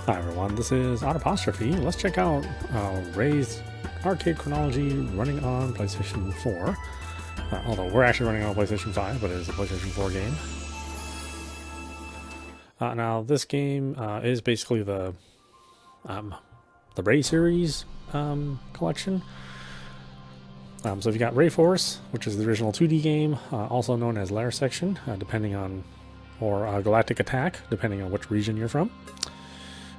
Hi everyone, this is audap. Let's check out Ray'z Arcade Chronology running on PlayStation 4. Although we're actually running on PlayStation 5, but it is a PlayStation 4 game. Now this game is basically the Ray series collection. So you've got RayForce, which is the original 2D game, also known as Lair Section, depending on, or Galactic Attack, depending on which region you're from.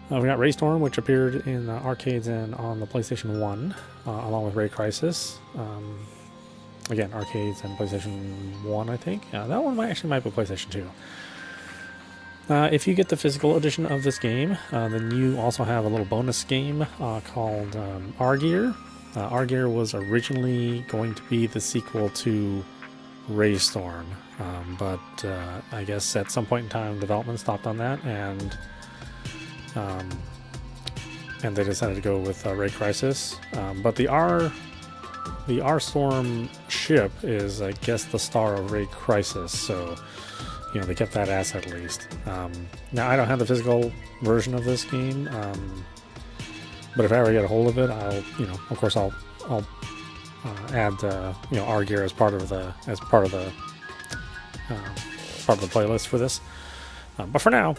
We got RayStorm, which appeared in arcades and on the PlayStation 1, along with RayCrisis. Again, arcades and PlayStation 1, I think. That one might be PlayStation 2. If you get the physical edition of this game, then you also have a little bonus game called R-Gear. R-Gear was originally going to be the sequel to RayStorm, but I guess at some point in time development stopped on that, and they decided to go with RayCrisis. But the R-Storm ship is, I guess, the star of RayCrisis, so you know they kept that asset at least. Now I don't have the physical version of this game, but if I ever get a hold of it, I'll, of course, I'll add R-Gear as part of the playlist for this. But for now,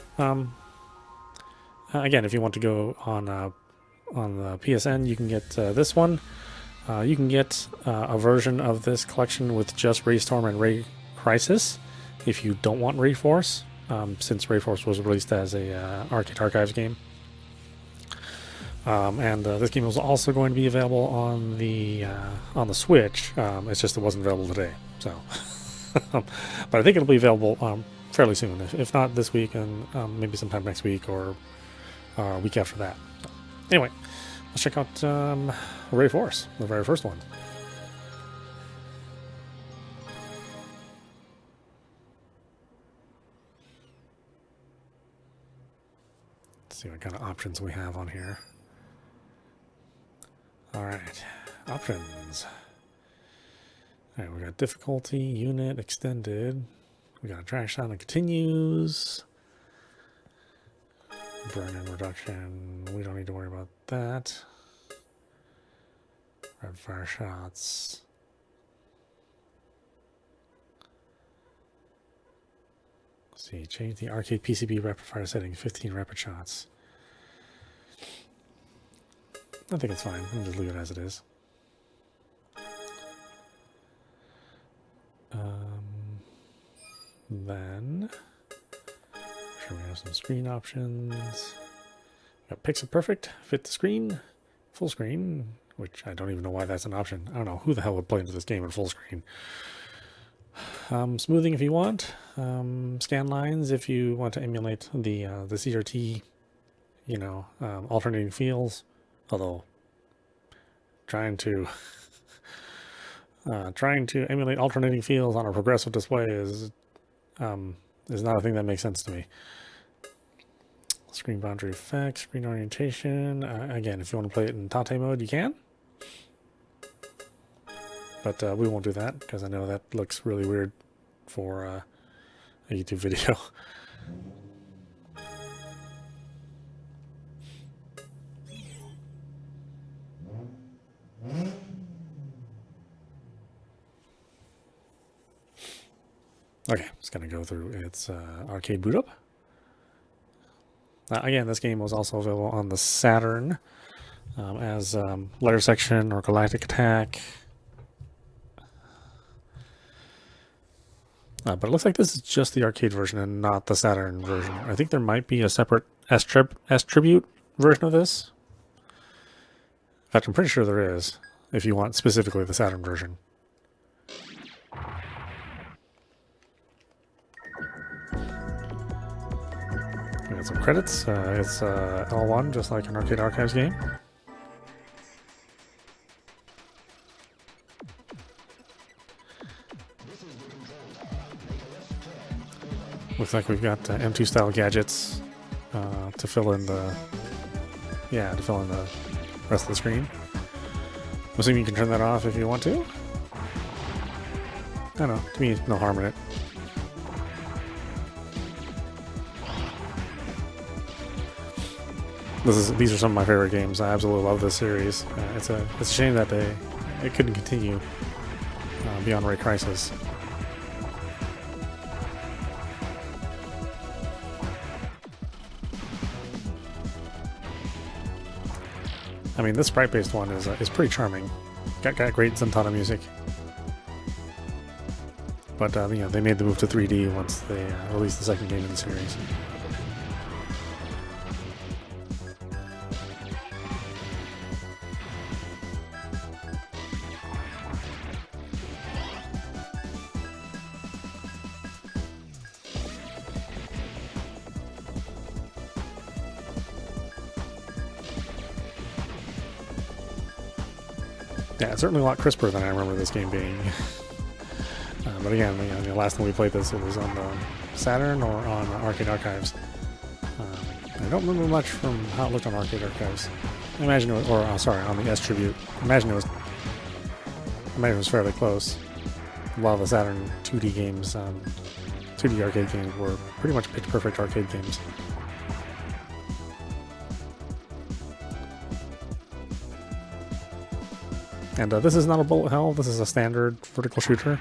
again, if you want to go on the PSN, you can get this one. You can get a version of this collection with just RayStorm and RayCrisis if you don't want RayForce, since RayForce was released as a Arcade Archives game. And this game was also going to be available on the Switch. It's just it wasn't available today. So, but I think it'll be available fairly soon. If not this week, and maybe sometime next week or week after that. So, anyway, let's check out RayForce, the very first one. Let's see what kind of options we have on here. Alright, options. Alright, we got difficulty, unit, extended. We got trash sound and continues. Burn-in reduction, we don't need to worry about that. Red fire shots. Let's see, change the arcade PCB rapid fire setting, 15 rapid shots. I think it's fine. I'll just leave it as it is. Then, sure, we have some screen options. Got Pixel Perfect, fit the screen, full screen, which I don't even know why that's an option. I don't know who the hell would play into this game in full screen. Smoothing if you want. Scan lines if you want to emulate the CRT, alternating fields. Although trying to emulate alternating fields on a progressive display is not a thing that makes sense to me. Screen boundary effects, screen orientation. Again, if you want to play it in Tate mode, you can. But we won't do that because I know that looks really weird for a YouTube video. Okay, it's going to go through its arcade boot up. Again, this game was also available on the Saturn as Lair Section or Galactic Attack. But it looks like this is just the arcade version and not the Saturn version. I think there might be a separate S-Tribute version of this. In fact, I'm pretty sure there is, if you want specifically the Saturn version. We got some credits. It's L1, just like an Arcade Archives game. Looks like we've got M2 style gadgets to fill in the rest of the screen. I'm assuming you can turn that off if you want to. I don't know. To me, no harm in it. These are some of my favorite games. I absolutely love this series. It's a shame that it couldn't continue beyond RayCrisis. I mean, this sprite-based one is pretty charming. Got great Zentana music. But you know, they made the move to 3D once they released the second game in the series. Yeah, it's certainly a lot crisper than I remember this game being. But again, you know, the last time we played this, it was on the Saturn or on Arcade Archives. I don't remember much from how it looked on Arcade Archives. I imagine it was, or sorry, on the S Tribute. I imagine it was fairly close. A lot of the Saturn 2D games, 2D arcade games, were pretty much pitch perfect arcade games. And this is not a bullet hell, this is a standard vertical shooter.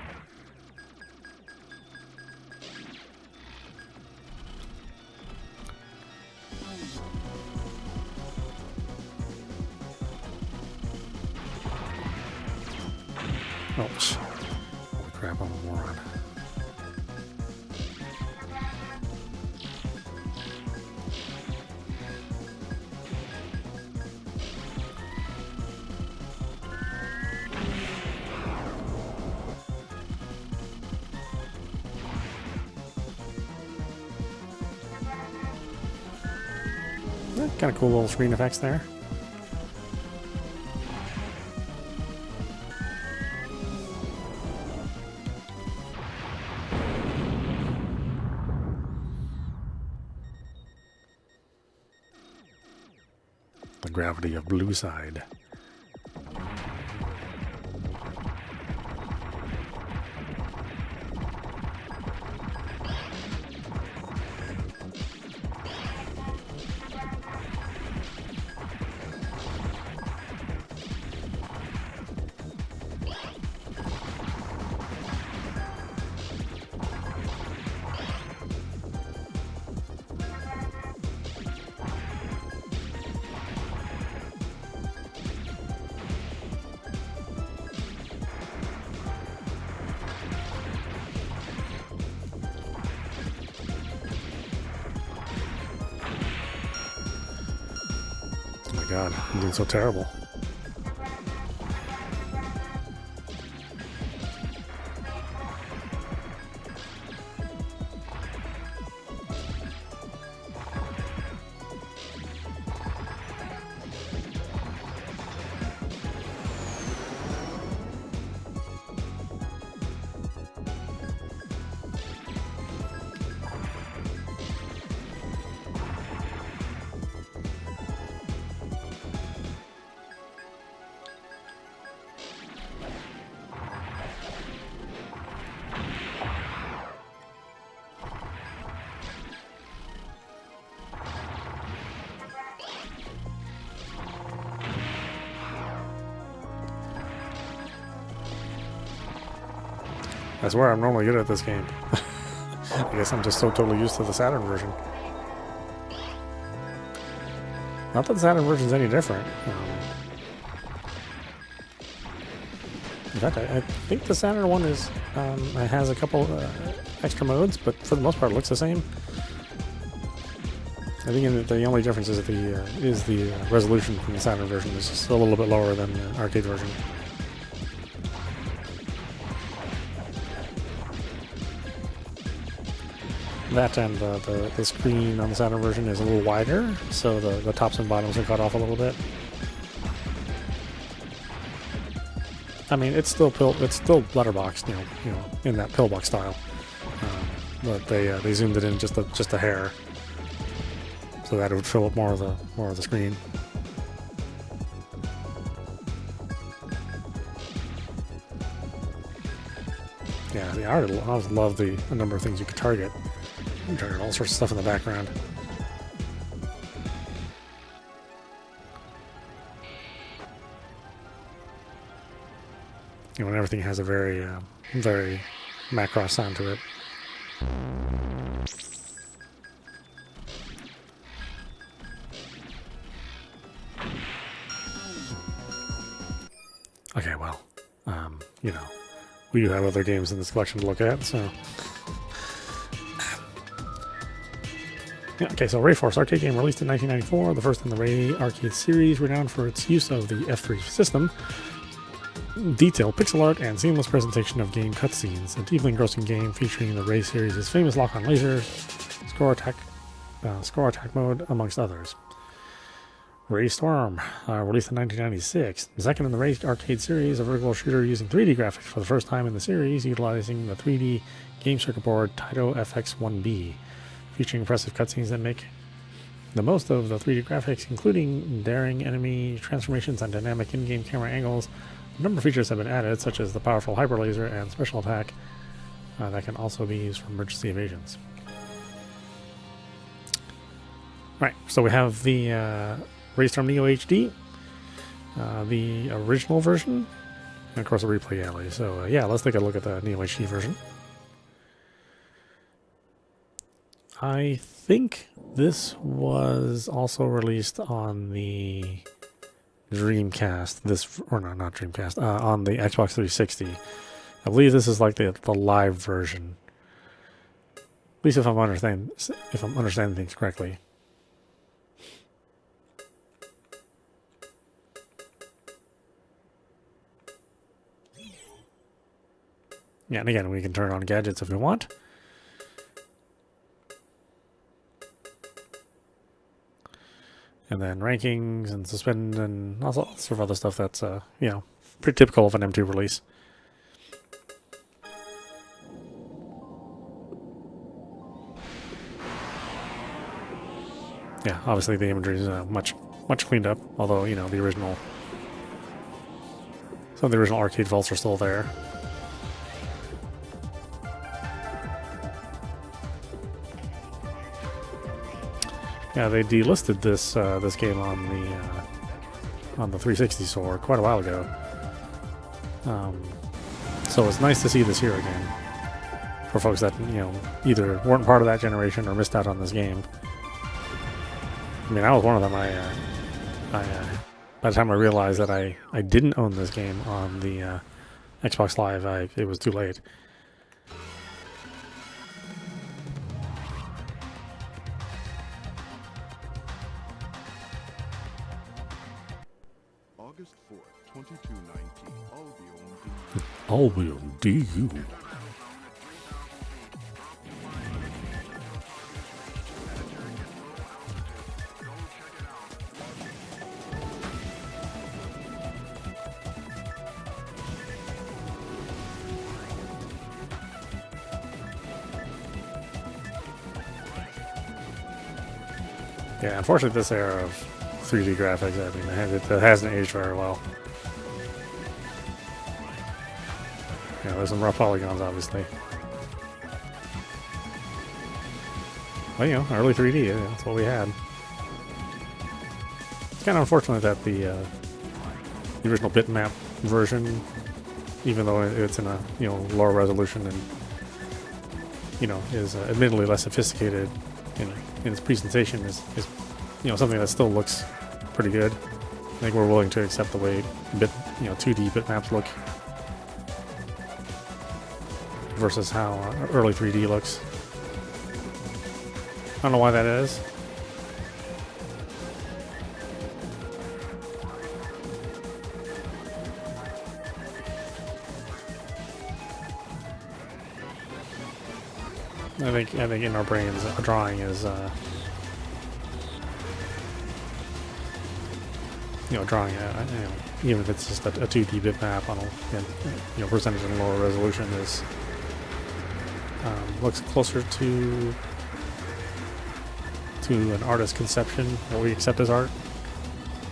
Oh, holy crap, I'm a moron. Kind of cool little screen effects there. The gravity of Blue Side. God, I'm doing so terrible. I swear I'm normally good at this game. I guess I'm just so totally used to the Saturn version. Not that the Saturn version's any different. In fact, I think the Saturn one is it has a couple extra modes, but for the most part it looks the same. I think the only difference is the resolution from the Saturn version is just a little bit lower than the arcade version. That and the screen on the Saturn version is a little wider, so the tops and bottoms are cut off a little bit. I mean, it's still letterboxed, you know, in that pillbox style, but they zoomed it in just a hair, so that it would fill up more of the screen. Yeah, I always love the number of things you could target. You can target all sorts of stuff in the background. You know, and everything has a very, very Macross sound to it. Okay, well, you know, we do have other games in this collection to look at, so. Yeah, okay, so RayForce arcade game released in 1994, the first in the Ray Arcade series, renowned for its use of the F3 system, detailed pixel art, and seamless presentation of game cutscenes. A deeply engrossing game featuring the Ray series' famous lock-on lasers, score attack mode, amongst others. RayStorm, released in 1996, the second in the Ray Arcade series, a vertical shooter using 3D graphics for the first time in the series, utilizing the 3D game circuit board Taito FX1B, featuring impressive cutscenes that make the most of the 3D graphics, including daring enemy transformations and dynamic in-game camera angles. A number of features have been added, such as the powerful hyper laser and special attack that can also be used for emergency evasions. Right, so we have the RayStorm Neo HD, the original version, and of course a replay alley. So yeah, let's take a look at the Neo HD version. I think this was also released on the Dreamcast, not Dreamcast, on the Xbox 360. I believe this is like the live version. At least if I'm understanding things correctly. Yeah, and again, we can turn on gadgets if we want. And then rankings and suspend and all sorts of other stuff that's, you know, pretty typical of an M2 release. Yeah, obviously the imagery is much cleaned up, although, you know, some of the original arcade vaults are still there. Yeah, they delisted this this game on the 360 store quite a while ago. So it's nice to see this here again for folks that, you know, either weren't part of that generation or missed out on this game. I mean, I was one of them. By the time I realized that I didn't own this game on the Xbox Live, it was too late. August 4th, 2219, Albion DU. Yeah, unfortunately, this era of 3D graphics, I mean, it hasn't aged very well. Yeah, there's some rough polygons, obviously. Well, you know, early 3D, yeah, that's what we had. It's kind of unfortunate that the original bitmap version, even though it's in a, you know, lower resolution and, you know, is admittedly less sophisticated in its presentation, is you know, something that still looks pretty good. I think we're willing to accept the way 2D bitmaps look versus how early 3D looks. I don't know why that is. I think in our brains, a drawing is drawing even if it's just a 2D bitmap on a presented in lower resolution is looks closer to an artist's conception, what we accept as art,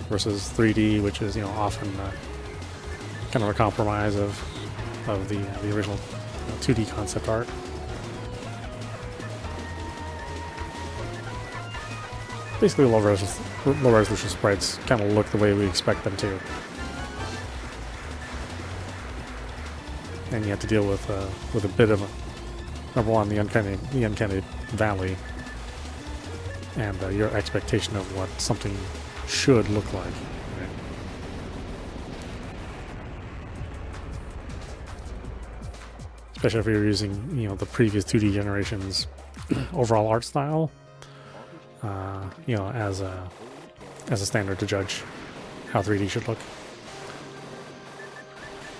versus 3D, which is often kind of a compromise of the original 2D concept art. Basically, low resolution sprites kind of look the way we expect them to. and you have to deal with a bit of number one, the uncanny valley, and your expectation of what something should look like. Right? Especially if you're using, you know, the previous 2D generations overall art style, you know, as a standard to judge how 3D should look. I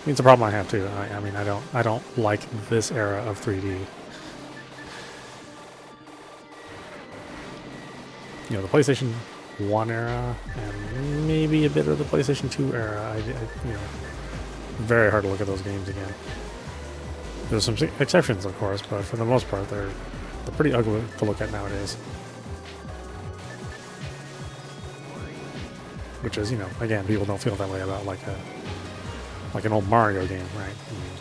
mean, it's a problem I have too. I mean, I don't like this era of 3D. You know, the PlayStation 1 era and maybe a bit of the PlayStation 2 era. You know, very hard to look at those games again. There's some exceptions, of course, but for the most part, they're pretty ugly to look at nowadays. Which is, you know, again, people don't feel that way about like an old Mario game, right? I mean,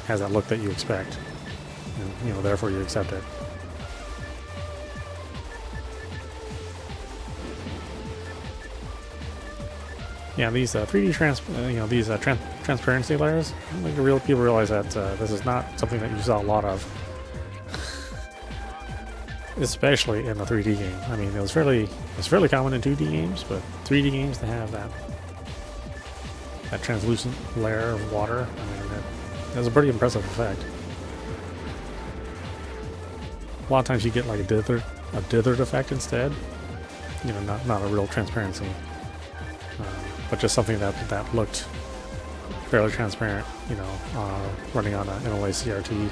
has that look that you expect, and, you know, therefore you accept it. Yeah, these 3D transparency layers. I don't think people realize that this is not something that you saw a lot of, especially in the 3D game. I mean, it was fairly common in 2D games, but 3D games to have that translucent layer of water. I mean, that was a pretty impressive effect. A lot of times you get like a dithered effect instead. You know, not a real transparency. But just something that looked fairly transparent, you know, running on an NLA CRT,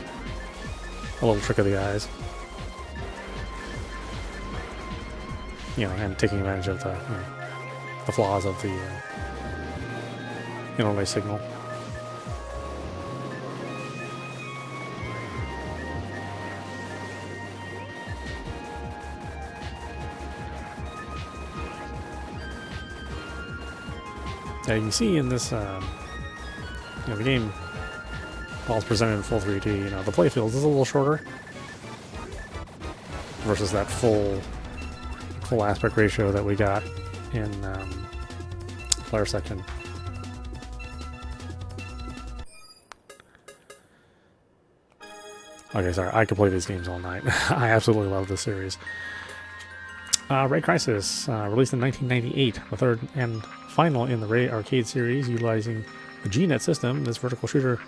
a little trick of the eyes, you know, and taking advantage of the flaws of the NLA signal. Yeah, you can see in this, you know, the game, while it's presented in full 3D, you know, the playfield is a little shorter versus that full aspect ratio that we got in player section. Okay, sorry, I could play these games all night. I absolutely love this series. RayCrisis, released in 1998, the third and final in the Ray Arcade series, utilizing the GNet system. This vertical shooter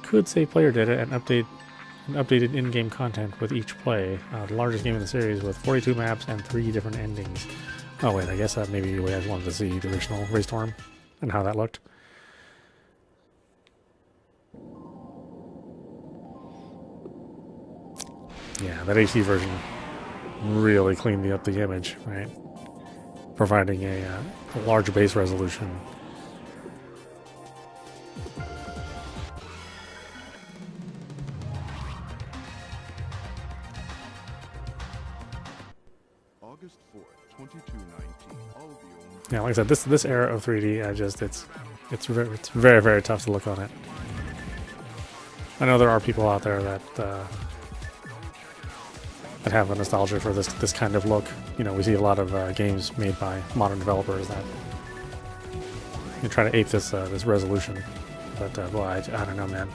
could save player data and updated in-game content with each play. The largest game in the series with 42 maps and 3 different endings. Oh wait, I guess that maybe you guys wanted to see the original RayStorm and how that looked. Yeah, that HD version really cleaned up the image, right? Providing a large base resolution. August 4th, 2219. Yeah, like I said, this era of 3D, it's very, very tough to look on it. I know there are people out there that have a nostalgia for this kind of look. You know, we see a lot of games made by modern developers that you try to ape this resolution, but boy, I don't know, man.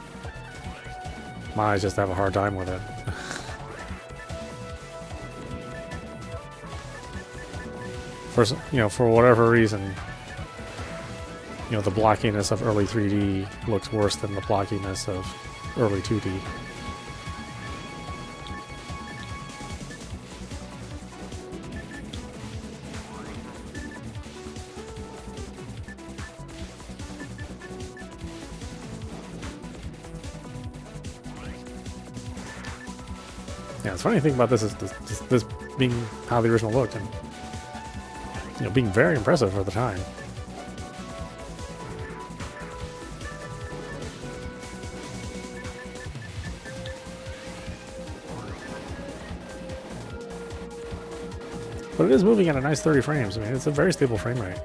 My eyes just have a hard time with it. For whatever reason, you know, the blockiness of early 3D looks worse than the blockiness of early 2D. Yeah, the funny thing about this is this being how the original looked, and you know, being very impressive for the time. But it is moving at a nice 30 frames. I mean, it's a very stable frame rate.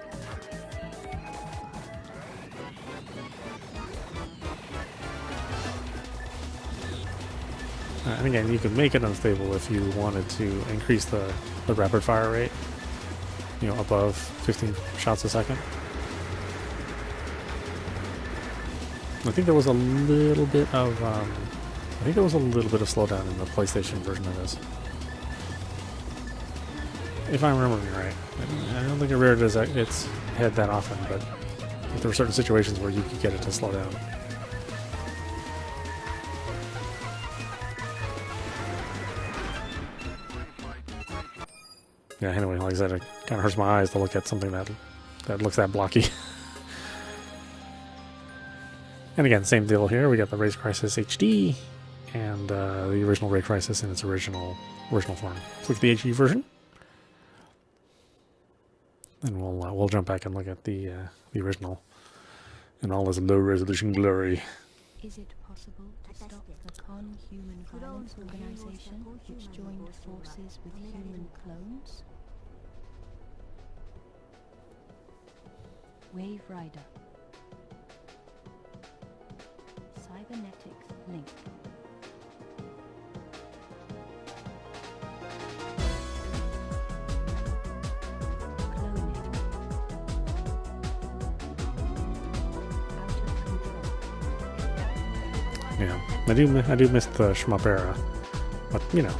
And again, you could make it unstable if you wanted to increase the rapid fire rate, you know, above 15 shots a second. I think there was a little bit of slowdown in the PlayStation version of this, if I'm remembering right. I don't think Rare does its head that often, but there were certain situations where you could get it to slow down. Yeah, anyway, like I said, it kind of hurts my eyes to look at something that looks that blocky. And again, same deal here. We got the RayCrisis HD and the original RayCrisis in its original form. Let's look at the HD version, and we'll jump back and look at the original in all its low resolution glory. Is it possible to stop the con-human violence organization which joined forces with human clones? Waverider. Cybernetics link. Cloning. Out of control. Yeah, I do miss the shmup era, but you know,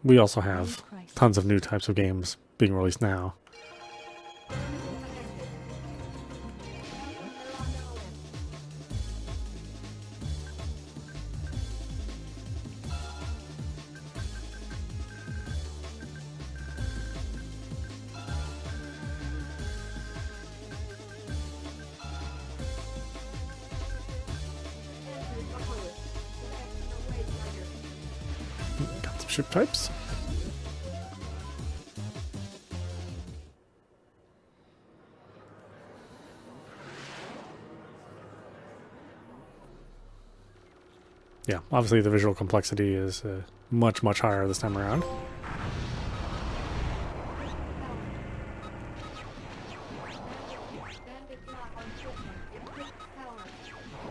we also have tons of new types of games being released now. Got some ship types. Yeah, obviously the visual complexity is much higher this time around.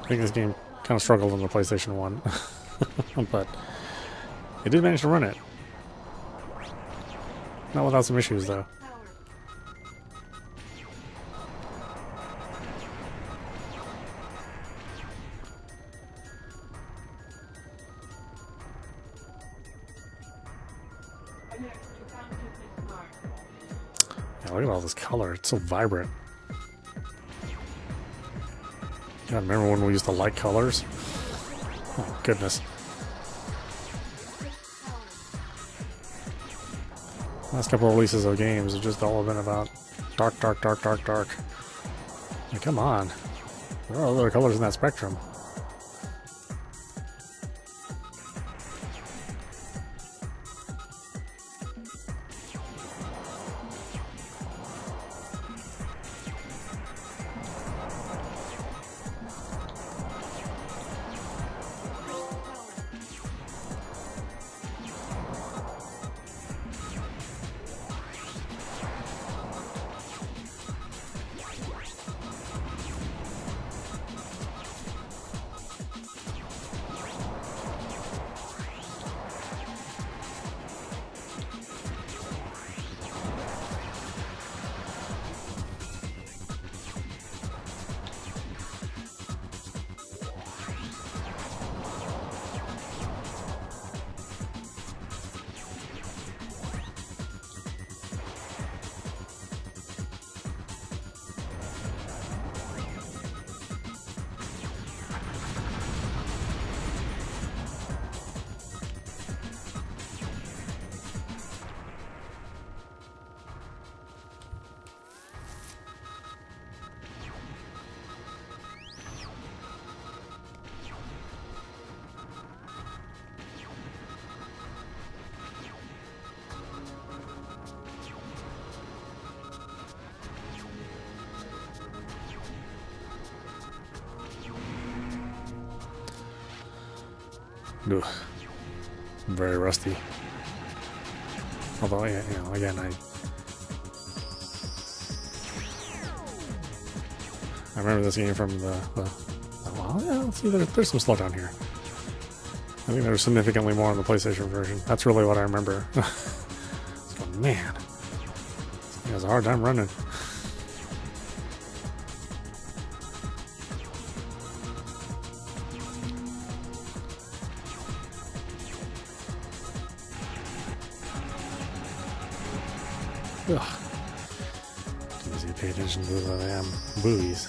I think this game kind of struggled on the PlayStation 1, but it did manage to run it. Not without some issues, though. Yeah, look at all this color. It's so vibrant. I remember when we used to like colors? Oh, goodness. Last couple of releases of games have just all been about dark. Like, come on. There are other colors in that spectrum. Ugh. Very rusty. Although, you know, again, I remember this game from the well, yeah, let's see, there's some slowdown here. I think there's significantly more on the PlayStation version. That's really what I remember. So, man, this thing has a hard time running. Ugh. Too easy to pay attention to the damn buoys.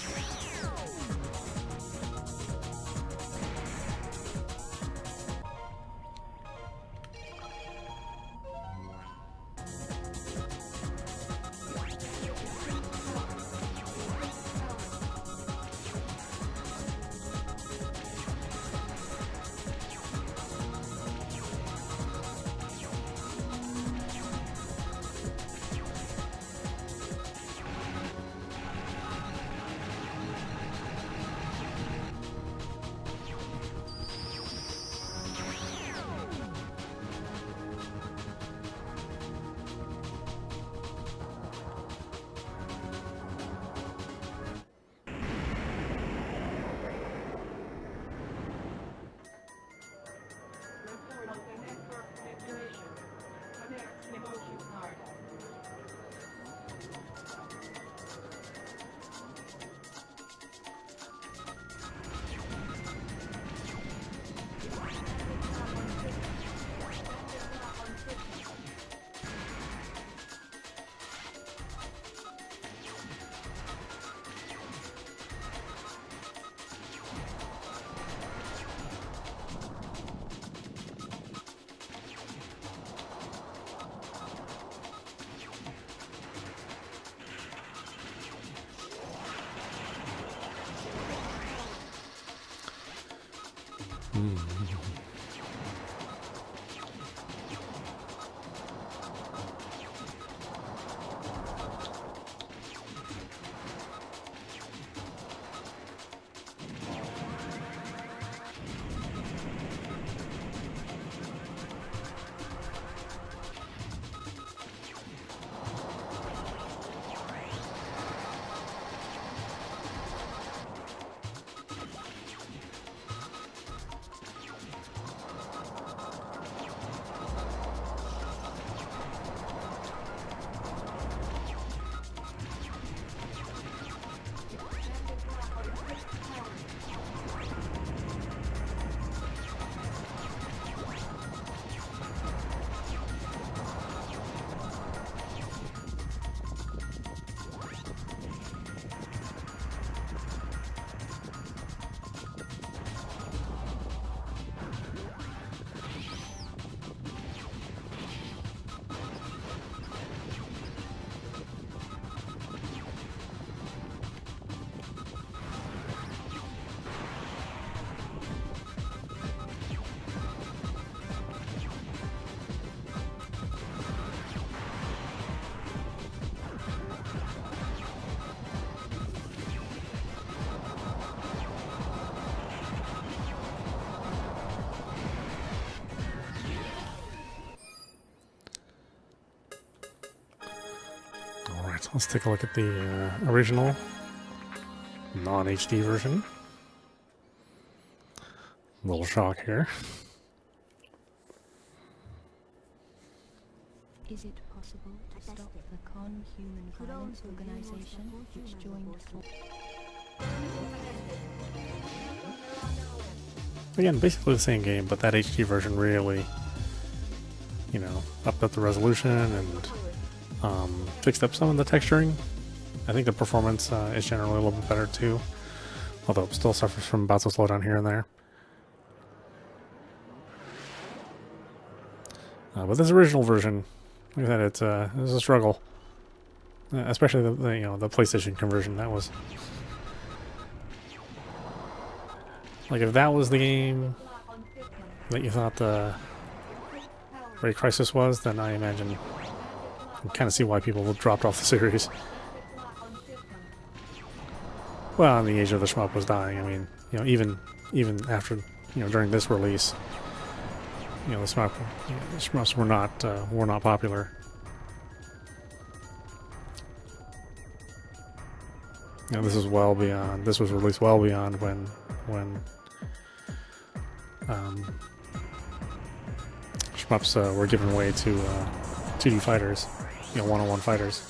Let's take a look at the original non-HD version. A little shock here. Is it possible to stop the Con-Human Violence Organization, which joined Again, basically the same game, but that HD version really, you know, upped up the resolution and fixed up some of the texturing. I think the performance is generally a little bit better too, although it still suffers from bouts of slowdown here and there. But this original version, like I said, it's a struggle, especially the PlayStation conversion. That was like, if that was the game that you thought the RayCrisis was, then I imagine you can kind of see why people dropped off the series. Well, and the age of the shmup was dying. I mean, you know, even after, you know, during this release, you know, the shmups were not popular. You know, this is well beyond. This was released well beyond when shmups were given way to 2D fighters, you know, one-on-one fighters.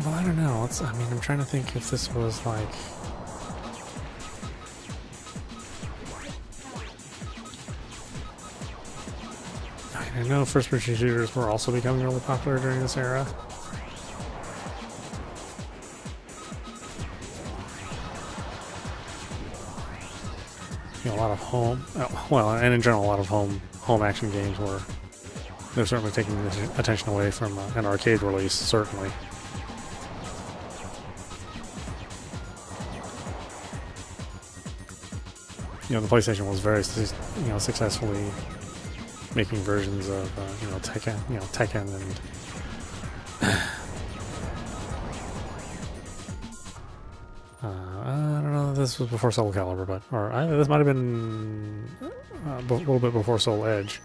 Well, I don't know. I mean, I'm trying to think if this was like... I know first-person shooters were also becoming really popular during this era. You know, a lot of home... well, and in general, a lot of home action games were... They're certainly taking attention away from an arcade release, certainly. You know, the PlayStation was very, successfully making versions of, Tekken and... I don't know if this was before Soul Calibur, but... this might have been a little bit before Soul Edge.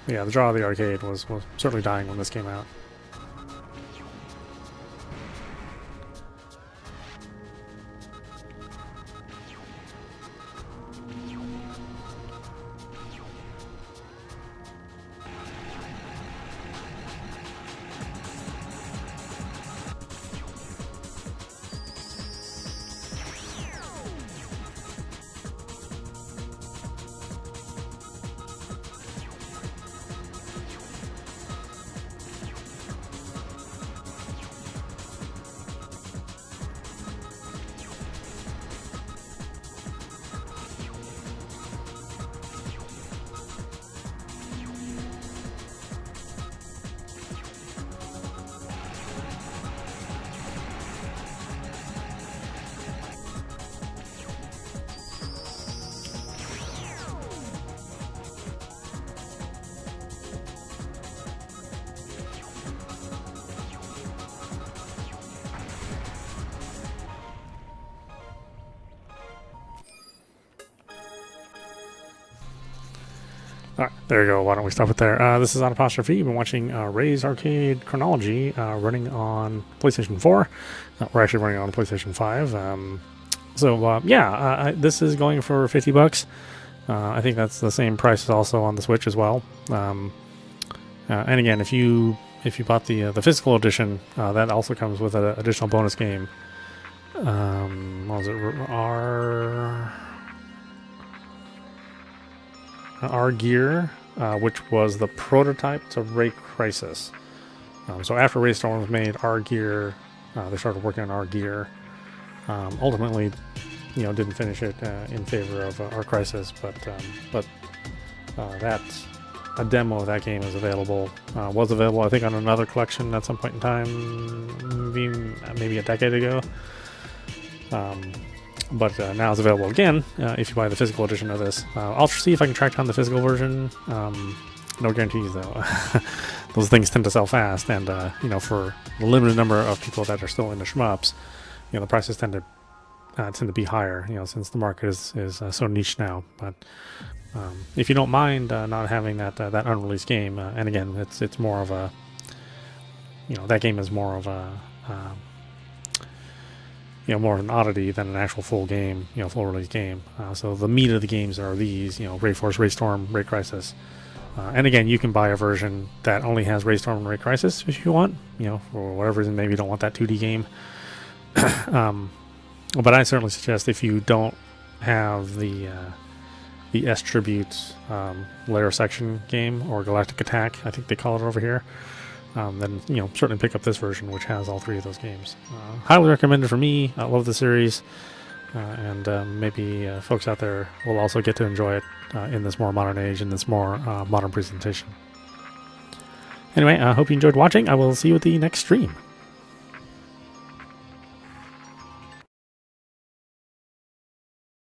Yeah, the draw of the arcade was certainly dying when this came out. Alright, there you go. Why don't we stop it there? This is audap. You've been watching Ray'z Arcade Chronology running on PlayStation 4. We're actually running on PlayStation 5. This is going for $50. I think that's the same price also on the Switch as well. And again, if you bought the physical edition, that also comes with an additional bonus game. What was it? R Gear, which was the prototype to RayCrisis. So after RayStorm was made, R Gear, they started working on R Gear. Ultimately, didn't finish it in favor of RayCrisis, but a demo of that game is available. Was available, I think, on another collection at some point in time, maybe a decade ago. But now it's available again if you buy the physical edition of this. I'll see if I can track down the physical version. No guarantees, though. Those things tend to sell fast, and for the limited number of people that are still into shmups, the prices tend to be higher. Since the market is so niche now. But if you don't mind not having that unreleased game, and again, it's more of a, that game is more of a more of an oddity than an actual full game, full release game. So the meat of the games are these, RayForce, RayStorm, RayCrisis. And again, you can buy a version that only has RayStorm and RayCrisis if you want, for whatever reason, maybe you don't want that 2D game. But I certainly suggest if you don't have the S-Tribute layer section game, or Galactic Attack, I think they call it over here, then certainly pick up this version, which has all three of those games. Highly recommended for me. I love the series, and maybe folks out there will also get to enjoy it in this more modern age, in this more modern presentation. Anyway, I hope you enjoyed watching. I will see you at the next stream.